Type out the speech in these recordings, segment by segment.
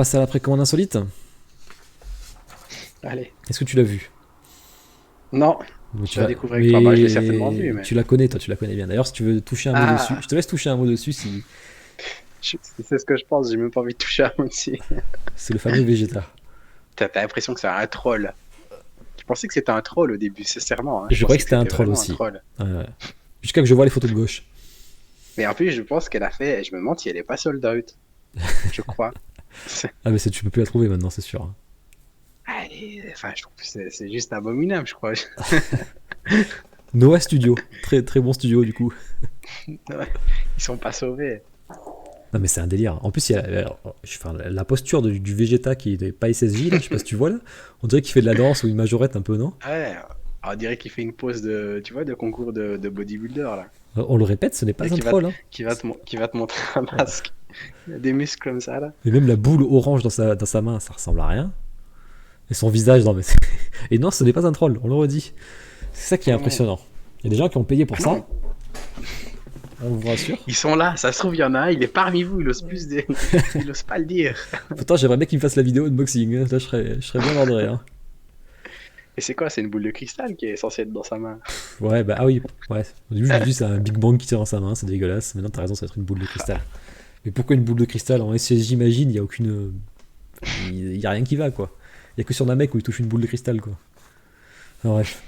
passe à la précommande insolite. Allez. Est-ce que tu l'as vu? Non, Mais je tu la vas... découvre avec toi. Bah, je l'ai certainement vu, Mais mais. tu la connais, toi, tu la connais bien. D'ailleurs, si tu veux toucher un mot dessus, je Ah, te laisse toucher un mot dessus si c'est ce que je pense. J'ai même pas envie de toucher à moi aussi. c'est le fameux Vegeta. T'as l'impression que c'est un troll. Je pensais que c'était un troll au début, sincèrement, hein. Je Je croyais que pensais que c'était un c'était troll vraiment un aussi. troll. Ouais. Jusqu'à que je vois les photos de gauche. Mais en plus, je pense qu'elle a fait. Je me demande si elle est pas sold out. Je crois. Ah, mais tu peux plus la trouver maintenant, c'est sûr. Enfin, je trouve que c'est juste abominable, je crois. Noah Studio, très très bon studio du coup. Ouais. Ils sont pas sauvés. Non mais c'est un délire. En plus, il y a enfin, la posture du Vegeta qui est pas SSJ là, je sais pas si tu vois là. On dirait qu'il fait de la danse ou une majorette un peu, non? Ouais, on dirait qu'il fait une pause de, tu vois, de concours de bodybuilder là. On le répète, ce n'est Et pas un troll. Hein. qui va te montrer un masque. Il a des muscles comme ça là. Et même la boule orange dans sa main, ça ressemble à rien. Et son visage, non mais et non, ce n'est pas un troll, on le redit. C'est ça qui est Non, non. impressionnant. Il y a des gens qui ont payé pour Ah ça, non, on vous rassure. ils sont là. Ça se trouve, il y en a un, il est parmi vous, il ose pas le dire. Pourtant, j'aimerais bien qu'il me fasse la vidéo unboxing. Hein. Là, je serais bien ordré. Hein. Et c'est quoi? C'est une boule de cristal qui est censée être dans sa main. Ouais, bah ah oui, ouais. Au début, je me dis c'est un Big Bang qui tient dans sa main, c'est dégueulasse. Maintenant, t'as raison, ça va être une boule de cristal. Mais pourquoi une boule de cristal en SSJ, j'imagine, il y a aucune. Il y a rien qui va, quoi. Il y a que sur Namek où il touche une boule de cristal, quoi. Enfin, bref.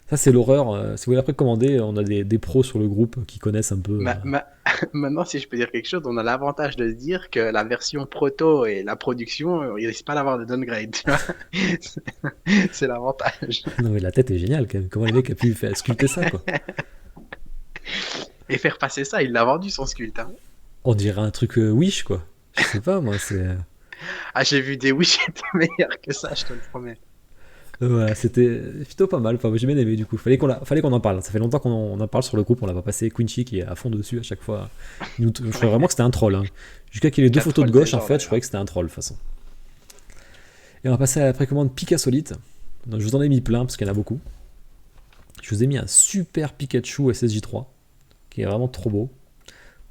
Ça, c'est l'horreur. Si vous voulez après commander, on a des pros sur le groupe qui connaissent un peu. Ma- ma- Maintenant, si je peux dire quelque chose, on a l'avantage de se dire que la version proto et la production, ils risquent pas d'avoir de downgrade, tu vois. C'est l'avantage. Non, mais la tête est géniale, quand même. Comment les mecs a pu faire sculpter ça, quoi. Et faire passer ça, il l'a vendu son sculpte, hein. On dirait un truc Wish, quoi. Je sais pas, moi, c'est. Ah, j'ai vu des Wish qui étaient meilleurs que ça, je te le promets. Voilà, c'était plutôt pas mal. Enfin, moi, j'ai bien aimé, du coup. Fallait qu'on en parle. Ça fait longtemps qu'on en parle sur le groupe, on l'a pas passé. Quincy qui est à fond dessus à chaque fois. Je croyais vraiment que c'était un troll. Hein. Jusqu'à qu'il y ait les deux Quatre photos de trolls gauche, en plaisants, fait, je croyais d'ailleurs. que c'était un troll, de toute façon. Et on va passer à la précommande Pikasolite. Donc, je vous en ai mis plein, parce qu'il y en a beaucoup. Je vous ai mis un super Pikachu SSJ3, qui est vraiment trop beau.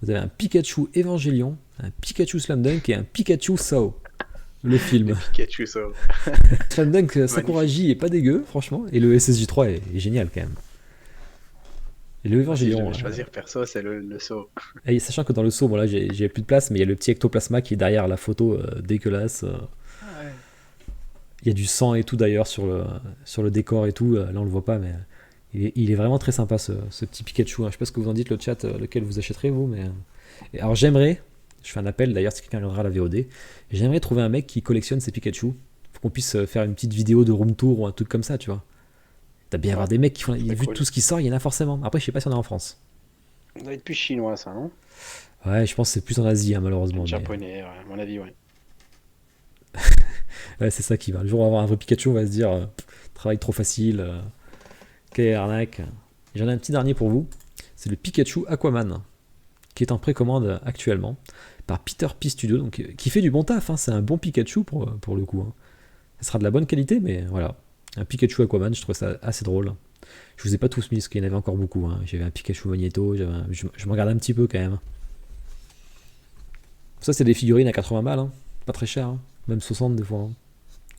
Vous avez un Pikachu Evangelion, un Pikachu Slam Dunk et un Pikachu Sao, le Le film. Pikachu, ça. Slam Dunk Magnifique. Sakuragi est pas dégueu, franchement, et le SSJ3 est génial quand même. Et le Moi, si je Evangelion, devais choisir perso, c'est le saut. et sachant que dans le saut, bon là j'ai plus de place, mais il y a le petit ectoplasma qui est derrière la photo dégueulasse. Ah ouais. Il y a du sang et tout d'ailleurs sur le décor et tout, là on le voit pas, mais il est vraiment très sympa ce petit Pikachu. Hein. Je sais pas ce que vous en dites, le chat, lequel vous achèterez vous, mais. Et alors j'aimerais, je fais un appel d'ailleurs si quelqu'un regardera la VOD, j'aimerais trouver un mec qui collectionne ces Pikachu, pour qu'on puisse faire une petite vidéo de room tour ou un truc comme ça, tu vois. T'as bien avoir Ouais, des mecs qui font. c'est Vu cool. tout ce qui sort, il y en a forcément. Après, je sais pas si on est en France. Ça doit être plus chinois, ça, non? Ouais, je pense que c'est plus en Asie, hein, malheureusement. Mais Japonais, ouais, à mon avis, ouais. ouais, c'est ça qui va. Le jour où on va avoir un vrai Pikachu, on va se dire travail trop facile, quelle arnaque. Et j'en ai un petit dernier pour vous. C'est le Pikachu Aquaman, qui est en précommande actuellement par Peter P Studio, donc, qui fait du bon taf. Hein. C'est un bon Pikachu pour le coup. Hein. Ça sera de la bonne qualité, mais voilà. Un Pikachu Aquaman, je trouve ça assez drôle. Je vous ai pas tous mis, parce qu'il y en avait encore beaucoup. Hein. J'avais un Pikachu Magneto, je me regarde un petit peu quand même. Ça, c'est des figurines à 80 balles, hein. Pas très cher, hein. Même 60 des fois. Hein.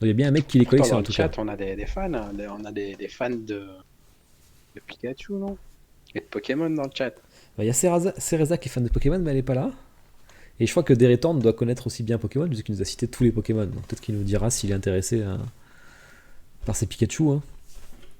Il y a bien un mec qui les Pourtant, collectionne dans en le tout cas. chat, on a des fans, hein, on a des fans de Pikachu, non? Et de Pokémon dans le chat. Bah, il y a Cereza qui est fan de Pokémon, mais elle est pas là. Et je crois que Deretorn doit connaître aussi bien Pokémon, puisqu'il nous a cité tous les Pokémon. Donc peut-être qu'il nous dira s'il est intéressé par ces Pikachu. Hein.